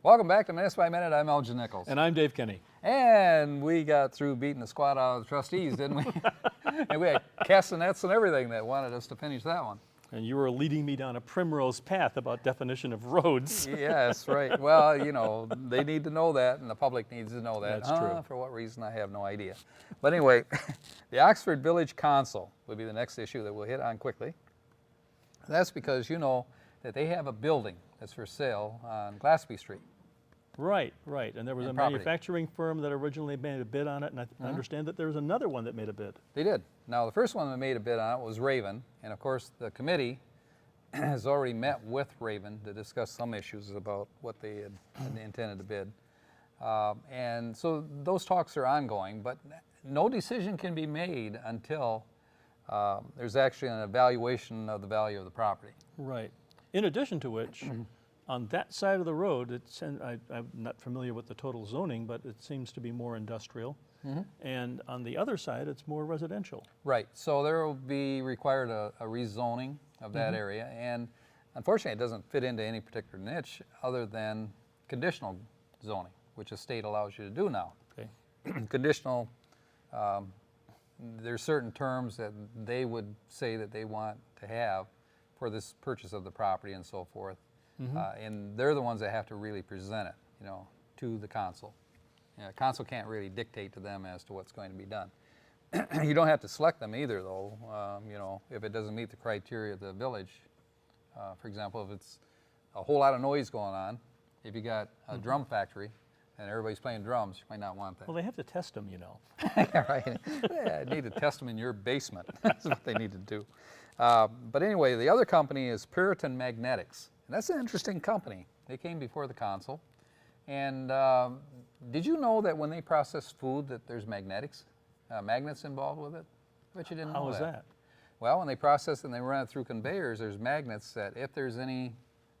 Welcome back to Minutes by Minute. I'm Elgin Nichols. And I'm Dave Kenny. And we got through beating the squad out of the trustees, didn't we? And we had castanets and everything that wanted us to finish that one. And you were leading me down a primrose path about definition of roads. Yes, right. Well, you know, they need to know that, and the public needs to know that. That's true. For what reason, I have no idea. But anyway, the Oxford Village Council would be the next issue that we'll hit on quickly. That's because you know that they have a building that's for sale on Glaspie Street. Right, right. And there was a manufacturing firm that originally made a bid on it, and I understand that there was another one that made a bid. They did. Now, the first one that made a bid on it was Raven, and of course, the committee has already met with Raven to discuss some issues about what they had intended to bid. And so those talks are ongoing, but no decision can be made until there's actually an evaluation of the value of the property. Right. In addition to which, on that side of the road, I'm not familiar with the total zoning, but it seems to be more industrial. And on the other side, it's more residential. Right. So there will be required a rezoning of that area. And unfortunately, it doesn't fit into any particular niche other than conditional zoning, which the state allows you to do now. Okay. Conditional, there's certain terms that they would say that they want to have for this purchase of the property and so forth. And they're the ones that have to really present it, you know, to the council. You know, the council can't really dictate to them as to what's going to be done. You don't have to select them either, though. You know, if it doesn't meet the criteria of the village, for example, if it's a whole lot of noise going on, if you got a drum factory and everybody's playing drums, you might not want that. Well, they have to test them, you know. Yeah, right. Yeah, I need to test them in your basement. That's what they need to do. But anyway, the other company is Puritan Magnetics. And that's an interesting company. They came before the council. And did you know that when they process food that there's magnets involved with it? I bet you didn't know that. How is that? Well, when they process it and they run it through conveyors, there's magnets that if there's any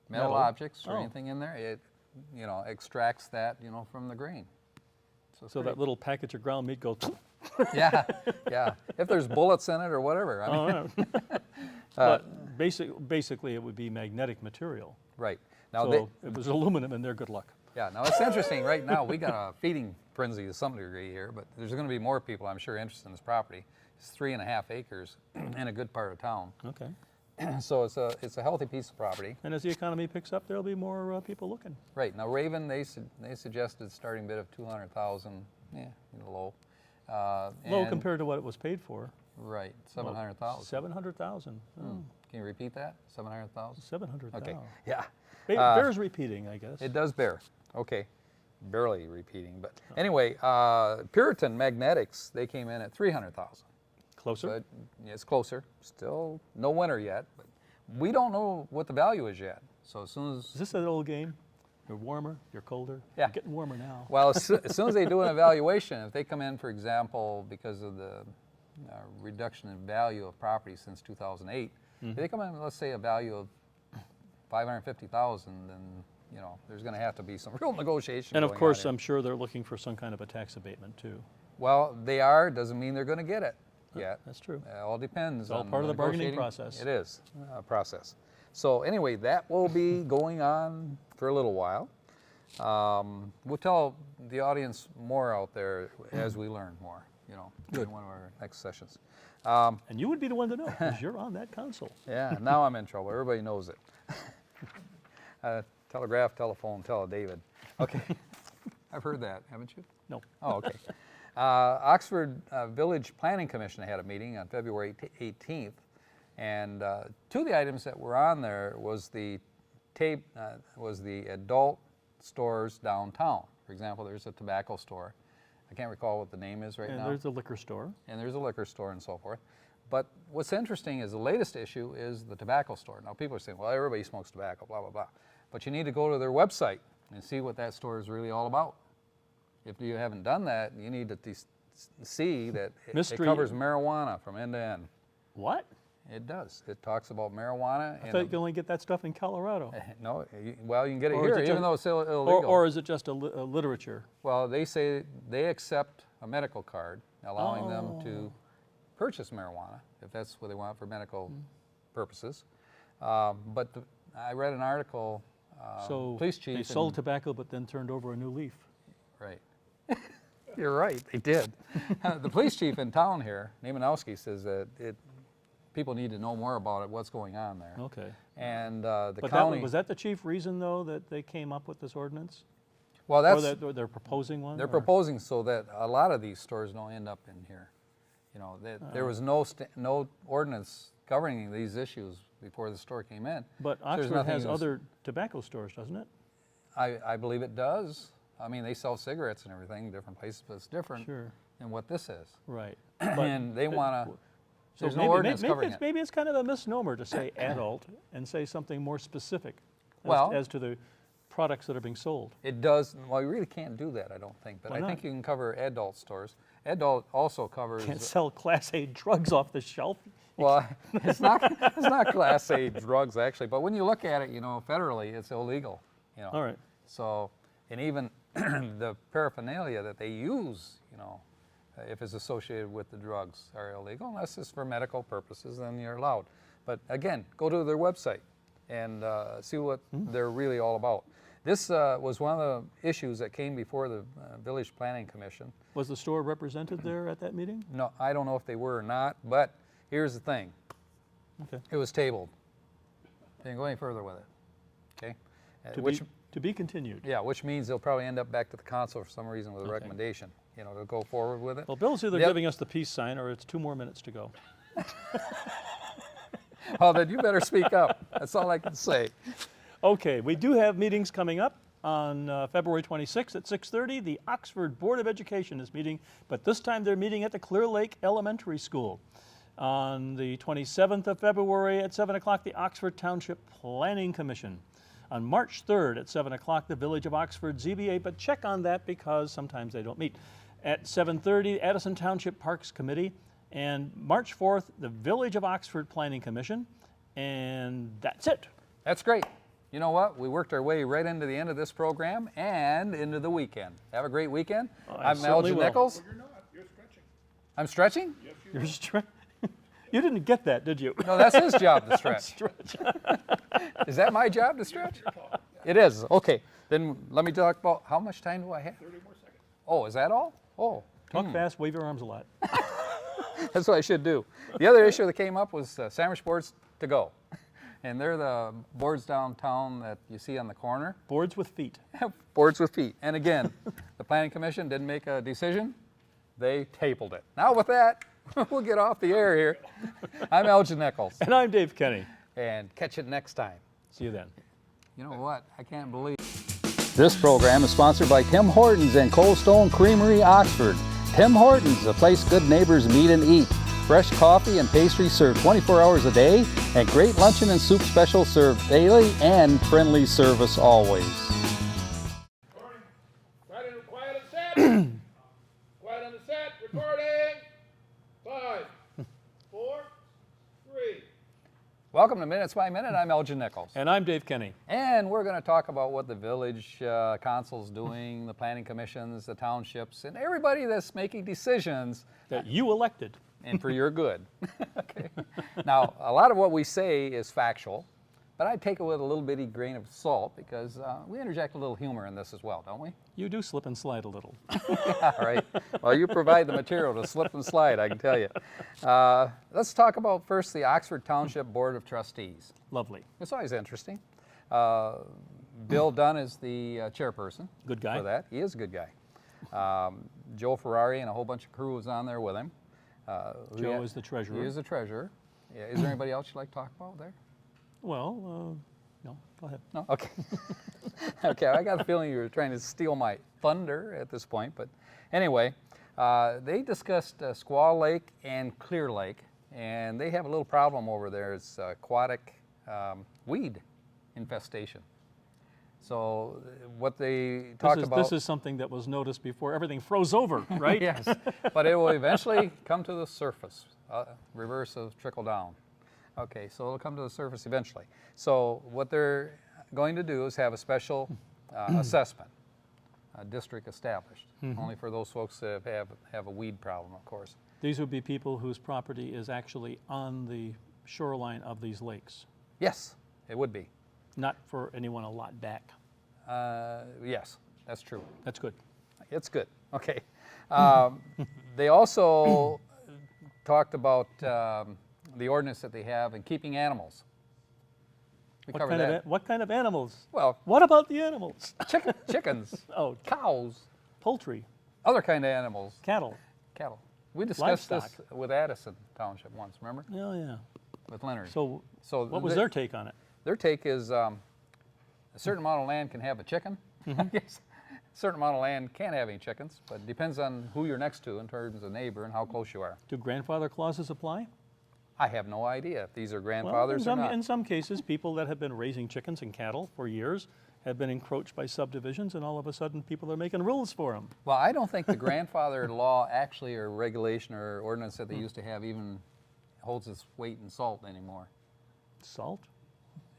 metal objects or anything in there, it, you know, extracts that, you know, from the grain. So that little package of ground meat goes. Yeah, yeah. If there's bullets in it or whatever. I mean, But basically, it would be magnetic material. right. Now, So if it was aluminum in there, good luck. yeah, now it's interesting. Right now, we got a feeding frenzy to some degree here, but there's going to be more people, I'm sure, interested in this property. It's 3.5 acres in a good part of town. Okay. So it's a healthy piece of property. And as the economy picks up, there'll be more people looking. Right. Now, Raven, they suggested starting bid of $200,000. Yeah, you know, low. Low and- compared to what it was paid for. Right, 700,000. 700,000. Can you repeat that? 700,000. 700,000. Okay. Yeah. Bears repeating, I guess. It does bear. Okay. Barely repeating, but anyway, Puritan Magnetics, they came in at 300,000. Closer. But it's closer. Still no winner yet, but we don't know what the value is yet. So as soon as Is this an old game? You're warmer, you're colder. Yeah. You're getting warmer now. well, as soon as they do an evaluation, if they come in, for example, because of the reduction in value of property since 2008, if they come in, let's say, a value of 550,000, then you know there's going to have to be some real negotiation. And of going on course, here. I'm sure they're looking for some kind of a tax abatement too. Well, they are. Doesn't mean they're going to get it yet. That's true. It all depends. It's all on part of the bargaining negotiating. process. It is a process. So anyway, that will be going on for a little while. We'll tell the audience more out there as we learn more. You know, in one of our next sessions. And you would be the one to know because you're on that council. Yeah, now I'm in trouble. Everybody knows it. Telegraph, telephone, David. Okay, I've heard that, haven't you? No. Oh, okay. Oxford Village Planning Commission had a meeting on February 18th, and two of the items that were on there was the adult stores downtown. For example, there's a tobacco store. I can't recall what the name is right And now. there's a liquor store. And there's a liquor store and so forth. But what's interesting is the latest issue is the tobacco store. Now people are saying, well, everybody smokes tobacco, blah, blah, blah. But you need to go to their website and see what that store is really all about. If you haven't done that, you need to see that it covers marijuana from end to end. What? It does. It talks about marijuana. I thought you could only get that stuff in Colorado. No, well, you can get it Or is here, it even just- though it's illegal. Or is it just a literature? Well, they say they accept a medical card, allowing them to purchase marijuana, if that's what they want for medical purposes. But I read an article So police chief they sold and- tobacco but then turned over a new leaf. Right. You're right, they did. The police chief in town here, Neimanowski, says that people need to know more about it, what's going on there. Okay. And the But county. was that the chief reason, though, that they came up with this ordinance? Well, Or that's, that they're proposing one? they're or- proposing so that a lot of these stores don't end up in here. You know, there was no ordinance governing these issues before the store came in. But So there's Oxford nothing has that was- other tobacco stores, doesn't it? I believe it does. I mean, they sell cigarettes and everything, different places, but it's different Sure. than what this is. Right. And they want to, So there's maybe, no ordinance covering it. maybe it's kind of a misnomer to say adult and say something more specific Well- as to the products that are being sold. It does, well, you really can't do that, I don't think, but Why I not? think you can cover adult stores. Adult also covers, Can't sell Class A drugs off the shelf. well, it's not Class A drugs actually, but when you look at it, you know, federally, it's illegal, you know. All right. So, and even the paraphernalia that they use, you know, if it's associated with the drugs are illegal, unless it's for medical purposes, then you're allowed. But again, go to their website and see what they're really all about. This was one of the issues that came before the Village Planning Commission. Was the store represented there at that meeting? No, I don't know if they were or not, but here's the thing. Okay. It was tabled. They didn't go any further with it, okay? To be continued. Yeah, which means they'll probably end up back to the council for some reason with a Okay. recommendation, you know, to go forward with it. Well, Bill's either Yep. giving us the peace sign or it's 2 more minutes to go. Well, then you better speak up. That's all I can say. Okay, we do have meetings coming up on February 26th at 6:30. The Oxford Board of Education is meeting, but this time they're meeting at the Clear Lake Elementary School. On the 27th of February at 7 o'clock, the Oxford Township Planning Commission. On March 3rd at 7 o'clock, the Village of Oxford ZBA, but check on that because sometimes they don't meet. At 7:30, Addison Township Parks Committee. And March 4th, the Village of Oxford Planning Commission. And that's it. That's great. You know what? We worked our way right into the end of this program and into the weekend. Have a great weekend. I I'm certainly Elgin will. Nichols. You're not, you're stretching. I'm stretching? You're you didn't get that, did you? No, that's his job to stretch. Is that my job to stretch? It is. Okay. Then let me talk about how much time do I have? 30 more seconds. Oh, is that all? Oh, Talk fast, wave your arms a lot. that's what I should do. The other issue that came up was sandwich boards to go. And they're the boards downtown that you see on the corner. Boards with feet. Boards with feet. And again, the Planning Commission didn't make a decision. They tabled it. Now with that, we'll get off the air here. I'm Elgin Nichols. And I'm Dave Kenny. And catch it next time. See you then. You know what? I can't believe. This program is sponsored by Tim Hortons and Cold Stone Creamery, Oxford. Tim Hortons, a place good neighbors meet and eat. Fresh coffee and pastry served 24 hours a day, and great luncheon and soup specials served daily, and friendly service always. Recording. Quiet on the set. Quiet on the set. Recording. 5, 4, 3. Welcome to Minutes by Minute. I'm Elgin Nichols. And I'm Dave Kenny. And we're going to talk about what the village council's doing, the planning commissions, the townships, and everybody that's making decisions That you elected. and for your good. Okay. Now, a lot of what we say is factual, but I take it with a little bitty grain of salt because we interject a little humor in this as well, don't we? You do slip and slide a little. All right. Well, you provide the material to slip and slide, I can tell you. Let's talk about first the Oxford Township Board of Trustees. Lovely. It's always interesting. Bill Dunn is the chairperson. Good guy. For that. He is a good guy. Joe Ferrari and a whole bunch of crew was on there with him. Joe is the treasurer. He is the treasurer. Yeah. Is there anybody else you'd like to talk about there? Well, no, go ahead. No? Okay. Okay, I got a feeling you were trying to steal my thunder at this point, but anyway, they discussed Squaw Lake and Clear Lake, and they have a little problem over there. It's aquatic weed infestation. So what they talked about... This is something that was noticed before everything froze over, right? Yes, but it will eventually come to the surface, reverse of trickle down. Okay, so it'll come to the surface eventually. So what they're going to do is have a special assessment, district established, only for those folks that have a weed problem, of course. These would be people whose property is actually on the shoreline of these lakes. Yes, it would be. Not for anyone a lot back. Yes, that's true. That's good. It's good. Okay. They also talked about the ordinance that they have in keeping animals. We covered that. What kind of animals? Well, What about the animals? chickens, Oh, cows, poultry, other kind of animals, cattle. cattle. We discussed this Livestock. with Addison Township once, remember? Oh, yeah. With Leonard. So So what was their take on it? Their take is a certain amount of land can have a chicken. Yes. A certain amount of land can't have any chickens, but it depends on who you're next to in terms of neighbor and how close you are. Do grandfather clauses apply? I have no idea if these are Well, grandfathers or not. in some cases, people that have been raising chickens and cattle for years have been encroached by subdivisions, and all of a sudden people are making rules for them. Well, I don't think the grandfather law actually, or regulation or ordinance that they used to have even holds its weight in salt anymore. Salt?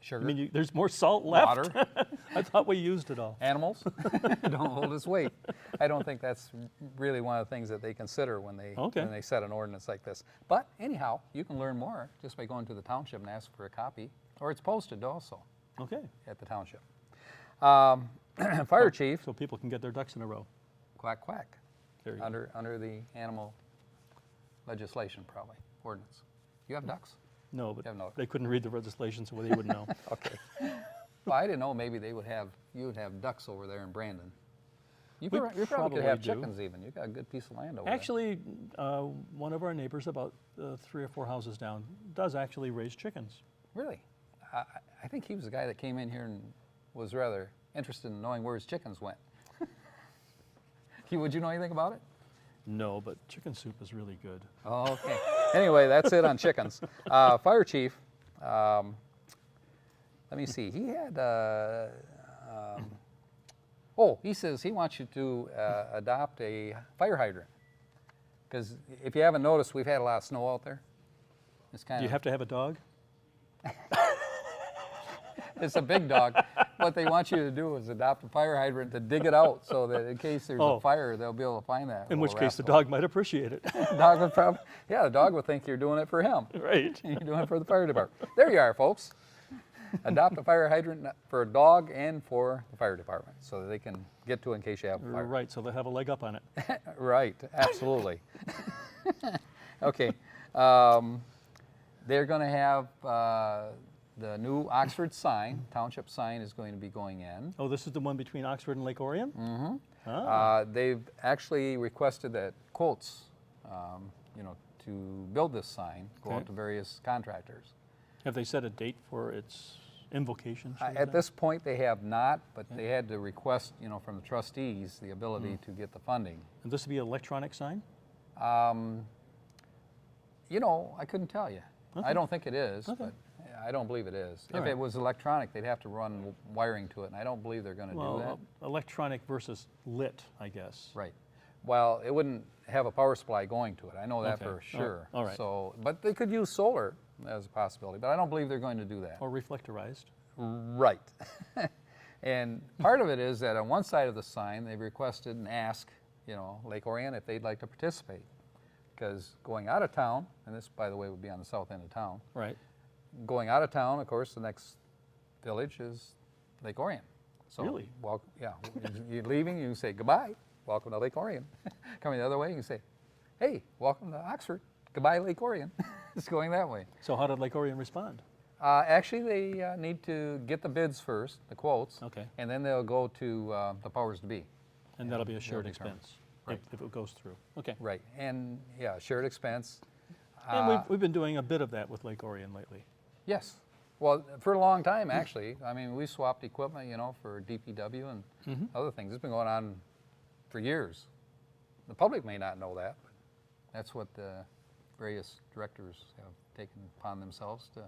Sugar, I mean, there's more salt left? water, I thought we used it all. animals don't hold its weight. I don't think that's really one of the things that they consider when they Okay. when they set an ordinance like this. But anyhow, you can learn more just by going to the township and ask for a copy, or it's posted also Okay, at the township. Fire chief, so people can get their ducks in a row. quack quack, There you go. under the animal legislation probably ordinance. You have ducks? No, but Yeah, no. they couldn't read the legislation, so they would know. Okay. Well, I didn't know maybe you would have ducks over there in Brandon. You probably probably could have do. chickens even. You got a good piece of land over there. Actually, one of our neighbors about 3 or 4 houses down does actually raise chickens. Really? I think he was the guy that came in here and was rather interested in knowing where his chickens went. Would you know anything about it? No, but chicken soup is really good. Oh, okay. Anyway, that's it on chickens. Fire chief, let me see. He had, he says he wants you to adopt a fire hydrant. Because if you haven't noticed, we've had a lot of snow out there. It's kind Do you of, have to have a dog? it's a big dog. What they want you to do is adopt a fire hydrant to dig it out so that in case there's Oh. a fire, they'll be able to find that. In which little case the rascal. dog might appreciate it. Dog would probably, yeah, the dog would think you're doing it for him. Right. You're doing it for the fire department. There you are, folks. Adopt a fire hydrant for a dog and for the fire department so that they can get to it in case you have a fire. Right, so they have a leg up on it. Right, absolutely. Okay. They're going to have the new Oxford sign, township sign is going to be going in. Oh, this is the one between Oxford and Lake Orion? They've actually requested that quotes, to build this sign go Okay. out to various contractors. Have they set a date for its invocation? shall we At say? this point, they have not, but they had to request, from the trustees, the ability to get the funding. And this will be an electronic sign? I couldn't tell you. I don't think it is, but I don't believe it is. All If right. it was electronic, they'd have to run wiring to it, and I don't believe they're going to do that. Well, electronic versus lit, I guess. Right. Well, it wouldn't have a power supply going to it. I know that Okay. for sure. All right. So, but they could use solar as a possibility, but I don't believe they're going to do that. Or reflectorized. Right. And part of it is that on one side of the sign, they've requested and asked, Lake Orion if they'd like to participate. Because going out of town, and this, by the way, would be on the south end of town, Right. going out of town, of course, the next village is Lake Orion. So, Really? You're leaving, you say goodbye, welcome to Lake Orion. Coming the other way, you say, hey, welcome to Oxford, goodbye Lake Orion. It's going that way. So how did Lake Orion respond? Actually, they need to get the bids first, the quotes, Okay. and then they'll go to the powers to be. And that'll be a shared determine. expense Right. if it goes through. Okay. Right, and yeah, shared expense. And we've been doing a bit of that with Lake Orion lately. Yes. Well, for a long time, actually. I mean, we swapped equipment, for DPW and other things. It's been going on for years. The public may not know that, but that's what the various directors have taken upon themselves to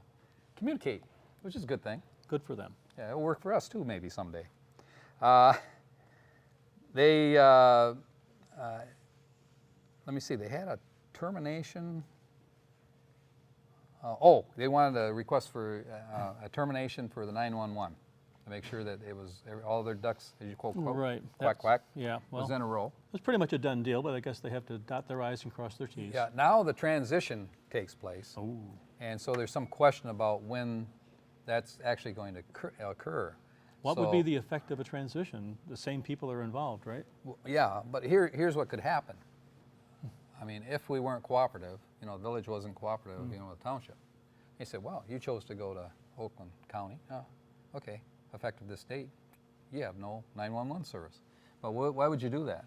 communicate, which is a good thing. Good for them. Yeah, it'll work for us too, maybe someday. They, let me see, they had a termination. They wanted a request for a termination for the 911 to make sure that it was all their ducks, as you quote, Right. quack, That's- quack, Yeah, well, was in a row. it's pretty much a done deal, but I guess they have to dot their I's and cross their T's. Yeah, now the transition takes place. Oh, And so there's some question about when That's actually going to occur. What would be So- the effect of a transition? The same people are involved, right? Yeah, but here's what could happen. I mean, if we weren't cooperative, you know, the village wasn't cooperative, you know, with the township. He said, well, you chose to go to Oakland County. Oh, okay, effective this date, you have no 911 service. But why would you do that?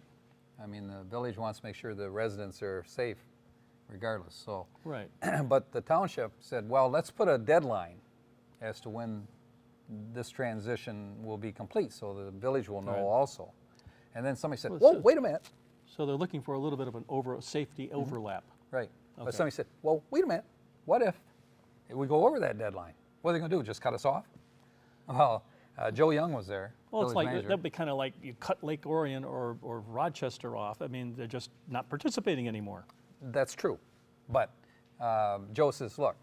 I mean, the village wants to make sure the residents are safe regardless, so. Right. But the township said, well, let's put a deadline as to when this transition will be complete, so the village will know Right. also. And then somebody said, Well, whoa, so- wait a minute. So they're looking for a little bit of an safety overlap. Right. Okay. But somebody said, well, wait a minute. What if we go over that deadline? What are they going to do? Just cut us off? Well, Joe Young was there. Well, it's village like, manager. that'd be kind of like you cut Lake Orion or Rochester off. I mean, they're just not participating anymore. That's true. But Joe says, look,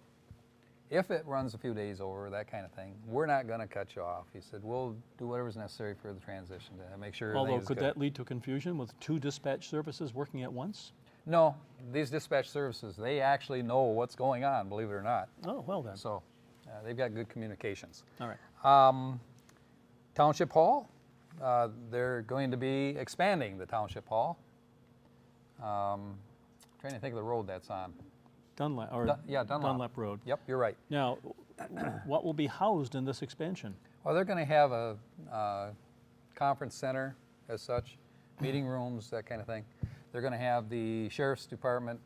if it runs a few days over, that kind of thing, we're not going to cut you off. He said, we'll do whatever's necessary for the transition to make sure everything Although, is could good. that lead to confusion with 2 dispatch services working at once? No, these dispatch services, they actually know what's going on, believe it or not. Oh, well then. So they've got good communications. All right. Township Hall, they're going to be expanding the Township Hall. Trying to think of the road that's on. Dunlap, or Yeah, Dunlap. Road. Yep, you're right. Now, what will be housed in this expansion? Well, they're going to have a conference center as such, meeting rooms, that kind of thing. They're going to have the sheriff's department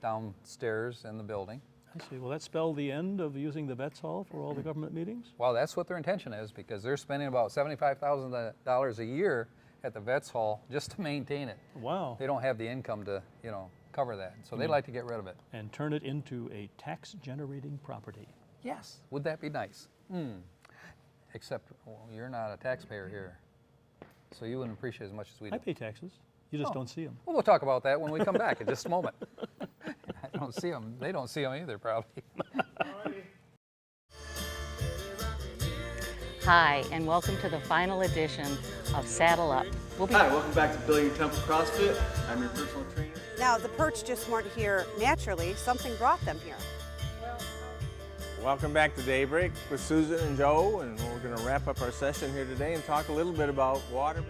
downstairs in the building. I see. Will that spell the end of using the Vets Hall for all the government meetings? Well, that's what their intention is, because they're spending about $75,000 a year at the Vets Hall just to maintain it. Wow. They don't have the income to, you know, cover that. So they'd like to get rid of it. And turn it into a tax-generating property. Yes. Would that be nice? Except well, you're not a taxpayer here, so you wouldn't appreciate as much as we do. I pay taxes. You just Oh. don't see them. Well, we'll talk about that when we come back in just a moment. I don't see them. They don't see them either, probably. Hi, and welcome to the final edition of Saddle Up. We'll be Hi, welcome back to Billion Temple CrossFit. I'm your personal trainer. Now, the perch just weren't here naturally. Something brought them here. Welcome back to Daybreak with Susan and Joe, and we're going to wrap up our session here today and talk a little bit about water.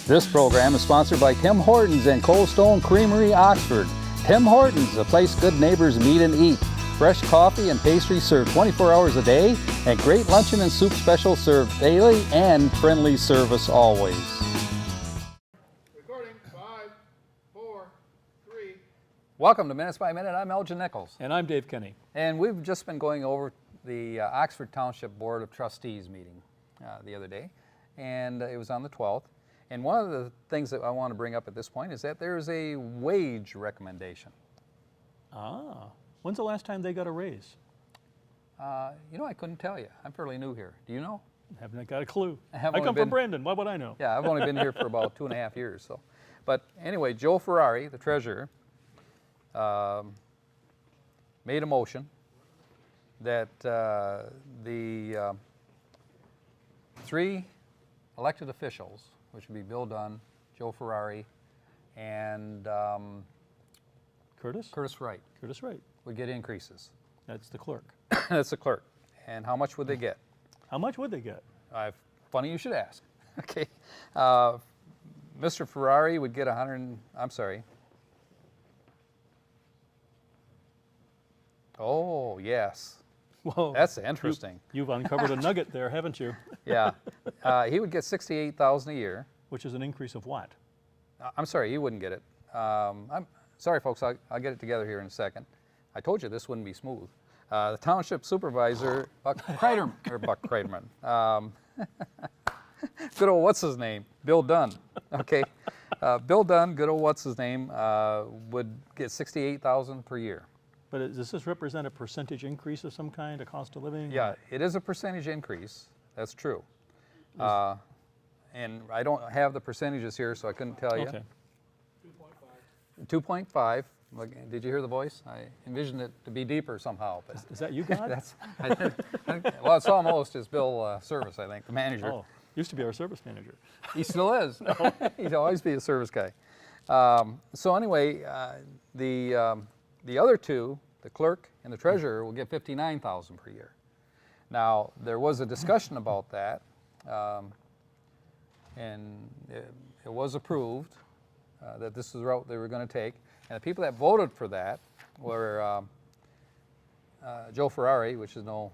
This program is sponsored by Tim Hortons and Cold Stone Creamery, Oxford. Tim Hortons, a place good neighbors meet and eat. Fresh coffee and pastry served 24 hours a day, and great luncheon and soup specials served daily, and friendly service always. Recording, 5, 4, 3. Welcome to Minutes by Minute. I'm Elgin Nichols. And I'm Dave Kenny. And we've just been going over the Oxford Township Board of Trustees meeting the other day, and it was on the 12th. And one of the things that I want to bring up at this point is that there's a wage recommendation. Ah. When's the last time they got a raise? You know, I couldn't tell you. I'm fairly new here. Do you know? Haven't got a clue. have I only come been- from Brandon. Why would I know? Yeah, I've only been here for about 2.5 years. So, but anyway, Joe Ferrari, the treasurer, made a motion that the 3 elected officials, which would be Bill Dunn, Joe Ferrari, and Curtis? Curtis Wright, Curtis Wright. would get increases. That's the clerk. That's the clerk. And how much would they get? How much would they get? Funny you should ask. Okay. Mr. Ferrari would get I'm sorry. Oh, yes. Whoa. That's interesting. You've uncovered a nugget there, haven't you? Yeah. He would get $68,000 a year. Which is an increase of what? I'm sorry, he wouldn't get it. I'm sorry, folks. I'll get it together here in a second. I told you this wouldn't be smooth. The township supervisor, Buck Kreiderman. Good old what's his name? Bill Dunn. Okay. Bill Dunn, good old what's his name, would get $68,000 per year. But does this represent a percentage increase of some kind, a cost of living? Yeah, it is a percentage increase. That's true. And I don't have the percentages here, so I couldn't tell you. Okay. 2.5. Did you hear the voice? I envisioned it to be deeper somehow, but Is that you, God? that's. Well, it's almost as Bill Service, I think, the manager. Oh. Used to be our service manager. He still is. He'd always be a service guy. So anyway, the other two, the clerk and the treasurer, will get $59,000 per year. Now, there was a discussion about that, and it was approved that this is the route they were going to take. And the people that voted for that were Joe Ferrari, which is no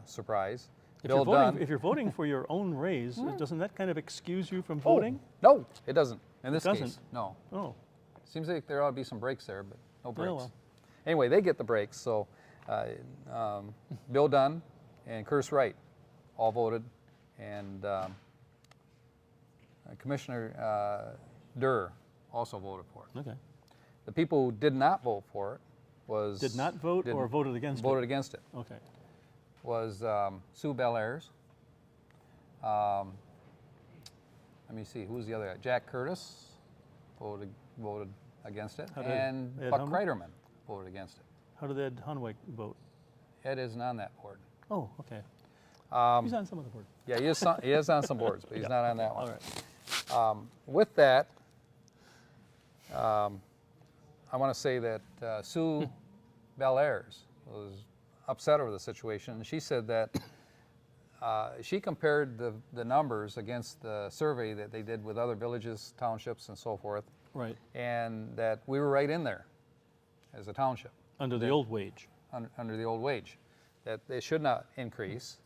surprise. Bill Dunn. If you're voting for your own raise, doesn't that kind of excuse you from voting? No, it doesn't. In this case, doesn't? no. Oh, Seems like there ought to be some breaks there, but no breaks. well. Anyway, they get the breaks. So Bill Dunn and Curtis Wright all voted, and Commissioner Durr also voted for it. okay. The people who did not vote for it was Did not vote or didn't- voted against voted it? against it. Okay. Was Sue Bellairs. Let me see, who's the other guy? Jack Curtis voted against it, How did and Ed Buck Hummer? Kreiderman voted against it. How did Ed Hunwick vote? Ed isn't on that board. Oh, okay. He's on some other board. Yeah, he is on some boards, but he's not on that one. All right. With that, I want to say that Sue Bellairs was upset over the situation. And she said that she compared the numbers against the survey that they did with other villages, townships, and so forth, Right. and that we were right in there as a township Under the old wage. under the old wage, that they should not increase.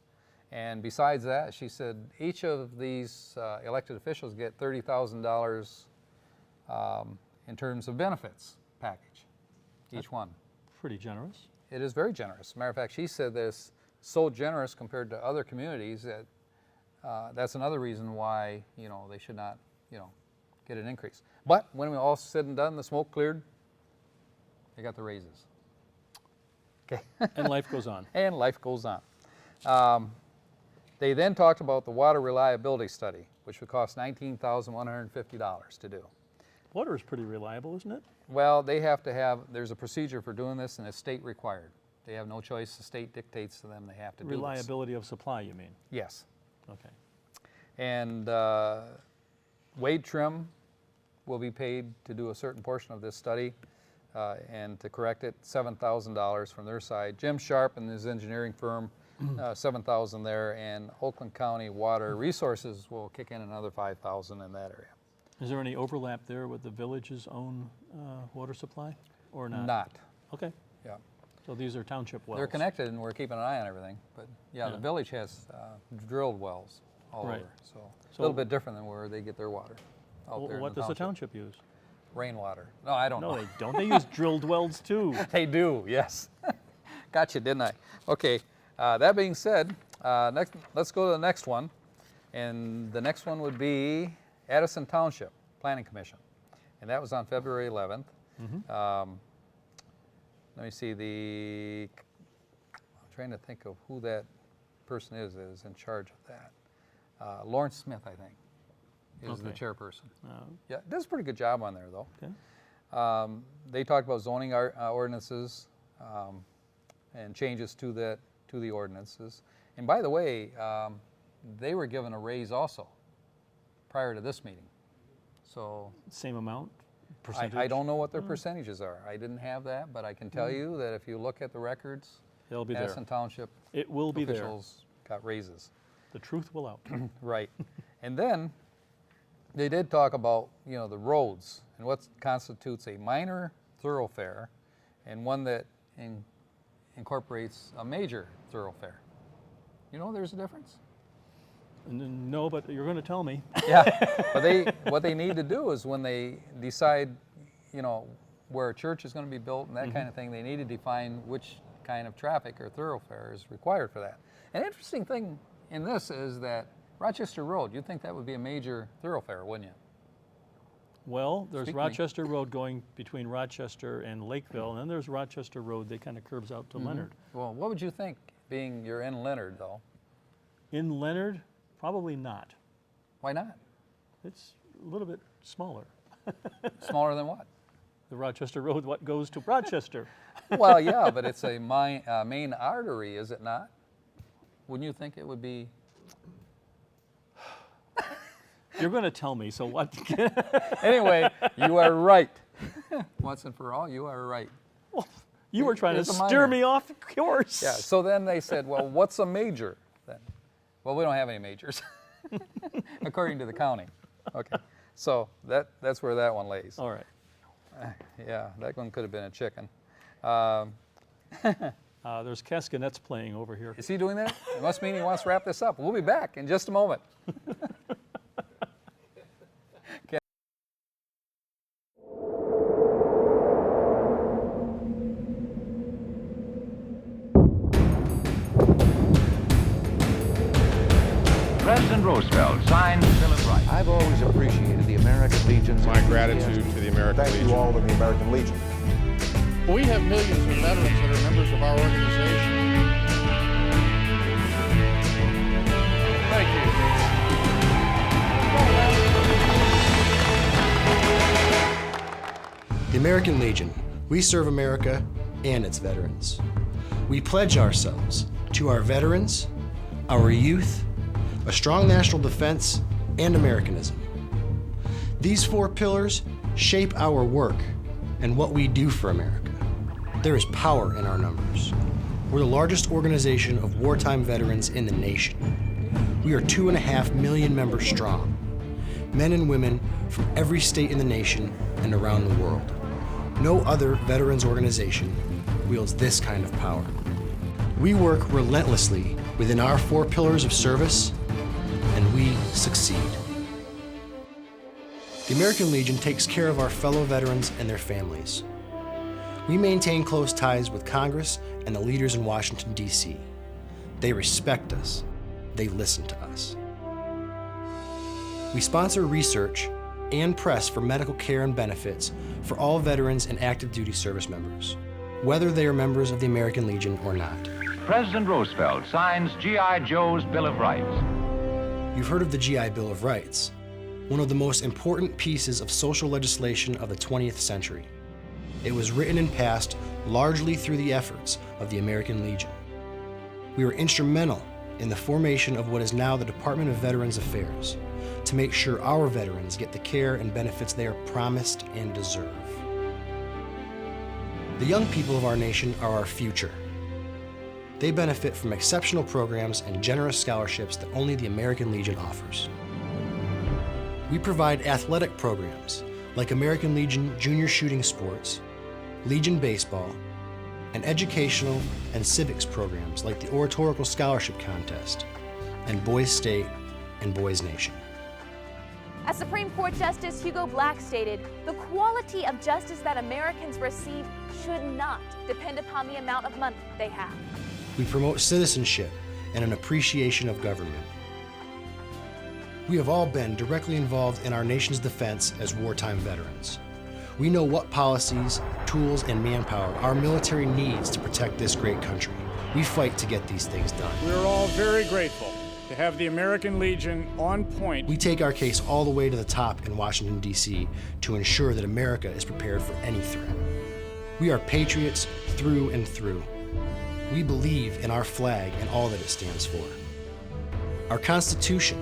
And besides that, she said each of these elected officials get $30,000 in terms of benefits package, each one. Pretty generous. It is very generous. As a matter of fact, she said this so generous compared to other communities that that's another reason why they should not get an increase. But when we all said and done, the smoke cleared, they got the raises. Okay. And life goes on. And life goes on. They then talked about the water reliability study, which would cost $19,150 to do. Water is pretty reliable, isn't it? Well, they have to have, there's a procedure for doing this, and it's state required. They have no choice. The state dictates to them they have to do this. Reliability of supply, you mean? Yes. Okay. And Wade Trim will be paid to do a certain portion of this study and to correct it, $7,000 from their side. Jim Sharp and his engineering firm, $7,000 there, and Oakland County Water Resources will kick in another $5,000 in that area. Is there any overlap there with the village's own water supply, or not? Not. Okay. Yeah. So these are township wells. They're connected, and we're keeping an eye on everything. But yeah, Yeah. the village has drilled wells all Right. over, so a So- little bit different than where they get their water out Well, there. in what the does the township. township use? Rainwater. No, I don't No, know. they don't. They use drilled wells too. They do, yes. Gotcha, didn't I? Okay, that being said, let's go to the next one. And the next one would be Addison Township Planning Commission. And that was on February 11th. Let me see, I'm trying to think of who that person is that is in charge of that. Lawrence Smith, I think, is the Okay. chairperson. Uh, Yeah, does a pretty good job on there, though. okay. They talked about zoning ordinances and changes to the ordinances. And by the way, they were given a raise also prior to this meeting. So Same amount? Percentage? I don't know what their percentages are. I didn't have that, but I can tell you that if you look at the records, They'll be there. Addison Township It will be there. officials got raises. The truth will out. Right. And then they did talk about, the roads and what constitutes a minor thoroughfare and one that incorporates a major thoroughfare. There's a difference? No, but you're going to tell me. Yeah. But what they need to do is when they decide, where a church is going to be built and that kind of thing, they need to define which kind of traffic or thoroughfare is required for that. An interesting thing in this is that Rochester Road, you'd think that would be a major thoroughfare, wouldn't you? Well, there's Speak to me. Rochester Road going between Rochester and Lakeville, and then there's Rochester Road that kind of curves out to Leonard. Well, what would you think, being you're in Leonard, though? In Leonard, probably not. Why not? It's a little bit smaller. Smaller than what? The Rochester Road, what goes to Rochester? Well, yeah, but it's a main artery, is it not? Wouldn't you think it would be? You're going to tell me, so what? Anyway, you are right. Once and for all, you are right. You were trying to It's a steer minor. me off course. Yeah, so then they said, well, what's a major then? Well, we don't have any majors, according to the county. Okay, so that's where that one lays. All right. Yeah, that one could have been a chicken. There's castanets playing over here. Is he doing that? It must mean he wants to wrap this up. We'll be back in just a moment. President Roosevelt signed the Bill of Rights. I've always appreciated the American Legion's My gratitude to the American Thank Legion. you all in the American Legion. We have millions of veterans that are members of our organization. Thank you. The American Legion, we serve America and its veterans. We pledge ourselves to our veterans, our youth, a strong national defense, and Americanism. These 4 pillars shape our work and what we do for America. There is power in our numbers. We're the largest organization of wartime veterans in the nation. We are 2.5 million members strong, men and women from every state in the nation and around the world. No other veterans organization wields this kind of power. We work relentlessly within our 4 pillars of service, and we succeed. The American Legion takes care of our fellow veterans and their families. We maintain close ties with Congress and the leaders in Washington, D.C. They respect us. They listen to us. We sponsor research and press for medical care and benefits for all veterans and active duty service members, whether they are members of the American Legion or not. President Roosevelt signs G.I. Joe's Bill of Rights. You've heard of the GI Bill of Rights, one of the most important pieces of social legislation of the 20th century. It was written and passed largely through the efforts of the American Legion. We were instrumental in the formation of what is now the Department of Veterans Affairs to make sure our veterans get the care and benefits they are promised and deserve. The young people of our nation are our future. They benefit from exceptional programs and generous scholarships that only the American Legion offers. We provide athletic programs like American Legion Junior Shooting Sports, Legion Baseball, and educational and civics programs like the Oratorical Scholarship Contest, and Boys State and Boys Nation. As Supreme Court Justice Hugo Black stated, the quality of justice that Americans receive should not depend upon the amount of money they have. We promote citizenship and an appreciation of government. We have all been directly involved in our nation's defense as wartime veterans. We know what policies, tools, and manpower our military needs to protect this great country. We fight to get these things done. We're all very grateful to have the American Legion on point. We take our case all the way to the top in Washington, D.C. to ensure that America is prepared for any threat. We are patriots through and through. We believe in our flag and all that it stands for. Our Constitution,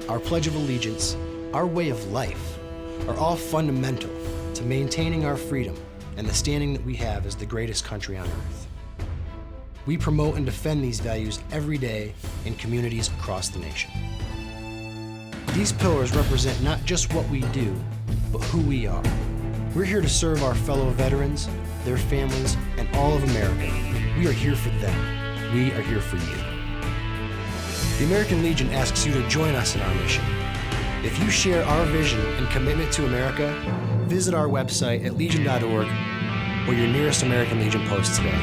our Pledge of Allegiance, our way of life are all fundamental to maintaining our freedom and the standing that we have as the greatest country on earth. We promote and defend these values every day in communities across the nation. These pillars represent not just what we do, but who we are. We're here to serve our fellow veterans, their families, and all of America. We are here for them. We are here for you. The American Legion asks you to join us in our mission. If you share our vision and commitment to America, visit our website at legion.org or your nearest American Legion post today.